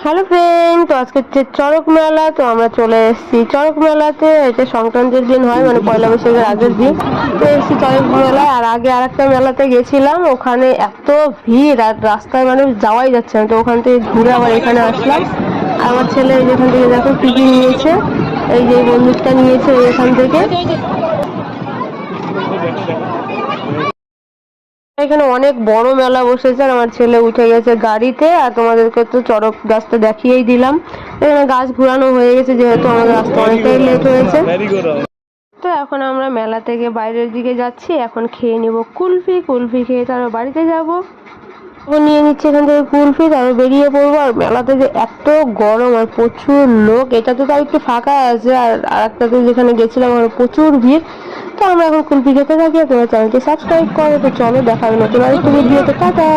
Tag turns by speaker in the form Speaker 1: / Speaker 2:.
Speaker 1: Hello friend, তো আজকে হচ্ছে চড়ক মেলা। তো আমরা চলে এসেছি চড়ক মেলাতে। এটা সংক্রান্তির দিন হয়, মানে পয়লা বৈশাখের আগের দিন। তো এসেছি চড়ক মেলায়। আর আগে আর একটা মেলাতে গেছিলাম, ওখানে এত ভিড় আর রাস্তায় মানে যাওয়াই যাচ্ছে না। তো ওখান থেকে ঘুরে আবার এখানে আসলাম। আর আমার ছেলে যেখান থেকে দেখো কি কি নিয়েছে, এই যে বন্দুকটা নিয়েছে এখান থেকে। এখানে অনেক বড় মেলা বসেছে আর আমার ছেলে উঠে গেছে গাড়িতে। আর তোমাদেরকে তো চড়ক গাছটা দেখিয়েই দিলাম। এখানে গাছ ঘোরানো হয়ে গেছে, যেহেতু আমাদের আসতে অনেকটাই লেট হয়েছে। তো এখন আমরা মেলা থেকে বাইরের দিকে যাচ্ছি। এখন খেয়ে নিব কুলফি। কুলফি খেয়ে তারপর বাড়িতে যাব। নিয়ে নিচ্ছি এখান থেকে কুলফি, তারপর বেরিয়ে পড়বো। আর মেলাতে যে এত গরম আর প্রচুর লোক, এটাতে তো একটু ফাঁকা আছে। আর একটাতে যেখানে গেছিলাম আর প্রচুর ভিড়। তো আমরা এখন কুলফি খেতে থাকি। আর তোমার চ্যানেলটি সাবস্ক্রাইব করো। তো চলো, দেখা হবে নতুন আরেকটা ভিডিওতে। টাটা।